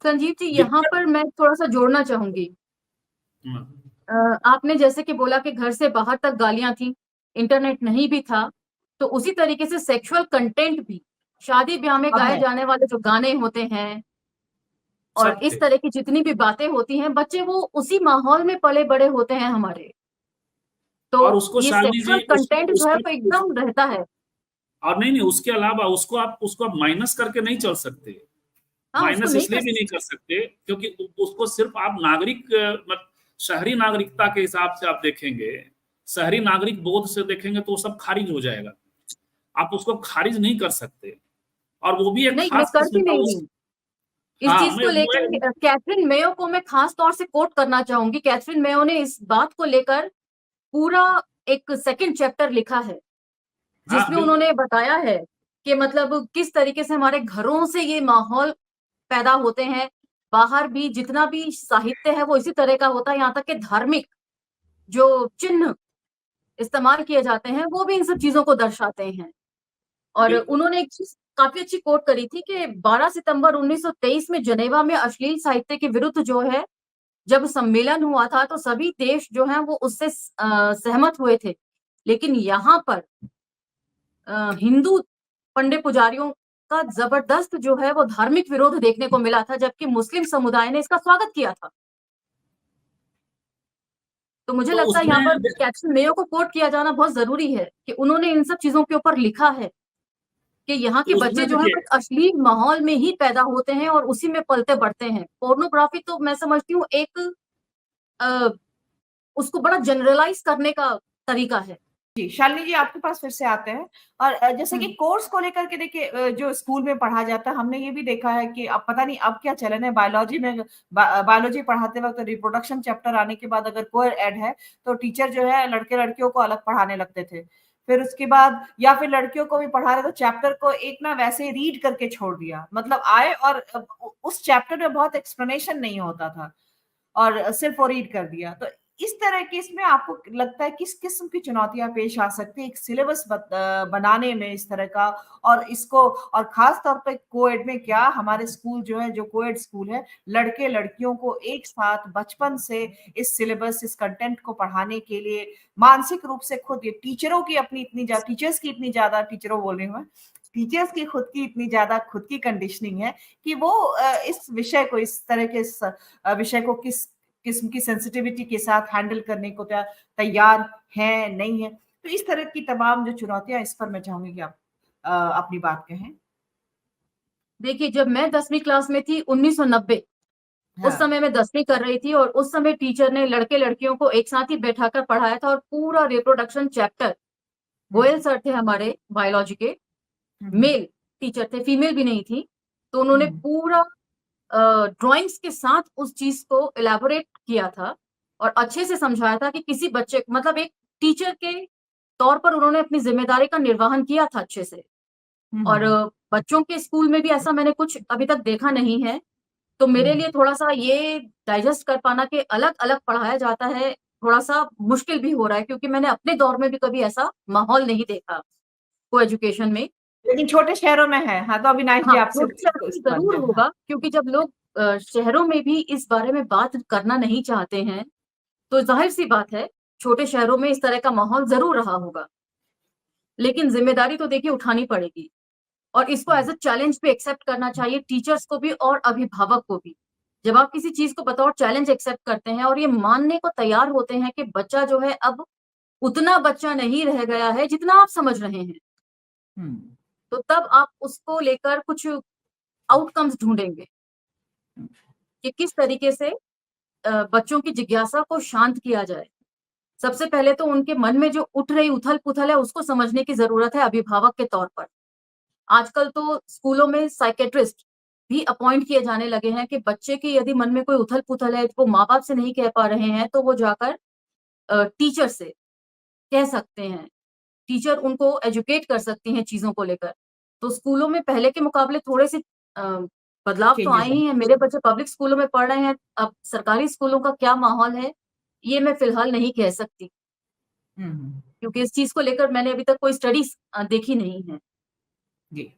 संजीव जी, यहाँ दिक्कत। पर मैं थोड़ा-सा जोड़ना चाहूँगी। हाँ, आपने जैसे कि बोला कि घर से बाहर तक गालियाँ थी, इंटरनेट नहीं भी था, तो उसी तरीके से सेक्सुअल कंटेंट भी, शादी-ब्याह में अब गाए है। जाने वाले जो गाने होते हैं और सब इस थे। तरह की जितनी भी बातें होती हैं, बच्चे वो उसी माहौल में पले-बड़े होते हैं हमारे। तो और उसको ये शालिनी जी सेक्सुअल कंटेंट जो है उसका वो एकदम रहता है। और नहीं नहीं, उसके अलावा उसको आप माइनस करके नहीं चल सकते। हाँ, उसको माइनस नहीं इसलिए कर भी नहीं कर सकते क्योंकि उसको सिर्फ आप नागरिक शहरी नागरिकता के हिसाब से आप देखेंगे, शहरी नागरिक बोध से देखेंगे तो वो सब खारिज हो जाएगा। आप उसको खारिज नहीं कर सकते। और वो भी एक नहीं, मैं खास कर किस्म भी का नहीं उस। रही। इस हाँ, चीज को लेकर कैथरीन मेयो को मैं खास तौर से कोट करना चाहूंगी। कैथरीन मेयो ने इस बात को लेकर पूरा एक सेकंड चैप्टर लिखा है, हाँ जिसमें बिल्कुल। उन्होंने बताया है कि मतलब किस तरीके से हमारे घरों से ये माहौल पैदा होते हैं। बाहर भी जितना भी साहित्य है वो इसी तरह का होता है, यहाँ तक कि धार्मिक जो चिन्ह इस्तेमाल किए जाते हैं वो भी इन सब चीजों को दर्शाते हैं। और बिल्कुल। उन्होंने एक चीज काफी अच्छी कोट करी थी कि 12 सितंबर 1923 में जनेवा में अश्लील साहित्य के विरुद्ध जो है जब सम्मेलन हुआ था तो सभी देश जो हैं वो उससे सहमत हुए थे। लेकिन यहाँ पर हिंदू पंडित पुजारियों का जबरदस्त जो है वो धार्मिक विरोध देखने को मिला था, जबकि मुस्लिम समुदाय ने इसका स्वागत किया था। तो मुझे तो लगता है यहाँ पर उसमें कैप्टन मेयो को कोट किया जाना बहुत जरूरी है कि उन्होंने इन सब चीजों के ऊपर लिखा है कि यहाँ के तो बच्चे उसमें जो हैं वो देखिए, एक अश्लील माहौल में ही पैदा होते हैं और उसी में पलते बढ़ते हैं। पोर्नोग्राफी तो मैं समझती हूँ एक अ, उसको बड़ा जनरलाइज करने का तरीका है। जी, शालिनी जी आपके पास फिर से आते हैं। और जैसे कि हम्म। कोर्स को लेकर के देखिए, जो स्कूल में पढ़ा जाता है, हमने ये भी देखा है कि अब पता नहीं अब क्या चलन है, बायोलॉजी में बायोलॉजी पढ़ाते वक्त रिप्रोडक्शन चैप्टर आने के बाद अगर कोई एड है तो टीचर जो है लड़के लड़कियों को अलग पढ़ाने लगते थे। फिर उसके बाद या फिर लड़कियों को भी पढ़ा रहे तो चैप्टर को एक ना वैसे रीड करके छोड़ दिया, मतलब आए और उस चैप्टर में बहुत एक्सप्लेनेशन नहीं होता था और सिर्फ वो रीड कर दिया। तो इस तरह के इसमें आपको लगता है किस किस्म की चुनौतियां पेश आ सकती है एक सिलेबस बनाने में इस तरह का, और इसको और खास तौर पे कोएड में क्या हमारे स्कूल जो है, जो कोएड स्कूल है, लड़के लड़कियों को एक साथ बचपन से इस सिलेबस इस कंटेंट को पढ़ाने के लिए मानसिक रूप से खुद ये टीचरों की अपनी इतनी ज्यादा टीचर्स की इतनी ज्यादा टीचरों बोल रही हूँ मैं, टीचर्स की खुद की इतनी ज्यादा खुद की कंडीशनिंग है कि वो इस विषय को इस तरह के विषय को किस किस्म की सेंसिटिविटी के साथ हैंडल करने को तैयार है नहीं है। तो इस तरह की तमाम जो चुनौतियां, इस पर मैं चाहूंगी कि आप अपनी बात कहें। देखिए, जब मैं 10वीं क्लास में थी 1990, उस हाँ। समय मैं 10वीं कर रही थी और उस समय टीचर ने लड़के लड़कियों को एक साथ ही बैठाकर पढ़ाया था और पूरा रिप्रोडक्शन चैप्टर, हम्म। गोयल सर थे हमारे बायोलॉजी के, हम्म। मेल टीचर थे, फीमेल भी नहीं थी। तो उन्होंने हम्म। पूरा ड्राइंग्स के साथ उस चीज को इलेबोरेट किया था और अच्छे से समझाया था कि किसी बच्चे मतलब एक टीचर के तौर पर उन्होंने अपनी जिम्मेदारी का निर्वहन किया था अच्छे से। और हम्म। बच्चों के स्कूल में भी ऐसा मैंने कुछ अभी तक देखा नहीं है। तो मेरे हम्म। लिए थोड़ा सा ये डाइजेस्ट कर पाना कि अलग अलग पढ़ाया जाता है थोड़ा सा मुश्किल भी हो रहा है, क्योंकि मैंने अपने दौर में भी कभी ऐसा माहौल नहीं देखा को एजुकेशन में। लेकिन छोटे शहरों में है, हाँ, तो अविनाश जी हाँ, आपसे छोटे शहरों इसको इस में बारे जरूर में, हाँ। होगा, क्योंकि जब लोग शहरों में भी इस बारे में बात करना नहीं चाहते हैं तो जाहिर सी बात है छोटे शहरों में इस तरह का माहौल जरूर रहा होगा। लेकिन जिम्मेदारी तो देखिए उठानी पड़ेगी और इसको एज अ चैलेंज पे एक्सेप्ट करना चाहिए टीचर्स को भी और अभिभावक को भी। जब आप किसी चीज को बतौर चैलेंज एक्सेप्ट करते हैं और ये मानने को तैयार होते हैं कि बच्चा जो है अब उतना बच्चा नहीं रह गया है जितना आप समझ रहे हैं, हम्म। तो तब आप उसको लेकर कुछ आउटकम्स ढूंढेंगे कि किस तरीके से बच्चों की जिज्ञासा को शांत किया जाए। सबसे पहले तो उनके मन में जो उठ रही उथल पुथल है उसको समझने की जरूरत है अभिभावक के तौर पर। आजकल तो स्कूलों में साइकेट्रिस्ट भी अपॉइंट किए जाने लगे हैं कि बच्चे के यदि मन में कोई उथल पुथल है वो माँ बाप से नहीं कह पा रहे हैं तो वो जाकर टीचर से कह सकते हैं। टीचर उनको एजुकेट कर सकती हैं चीजों को लेकर। तो स्कूलों में पहले के मुकाबले थोड़े से बदलाव तो चेंजेस आए है। ही हैं। मेरे बच्चे पब्लिक स्कूलों में पढ़ रहे हैं, अब सरकारी स्कूलों का क्या माहौल है ये मैं फिलहाल नहीं कह सकती, हम्म। क्योंकि इस चीज को लेकर मैंने अभी तक कोई स्टडीज देखी नहीं है। जी।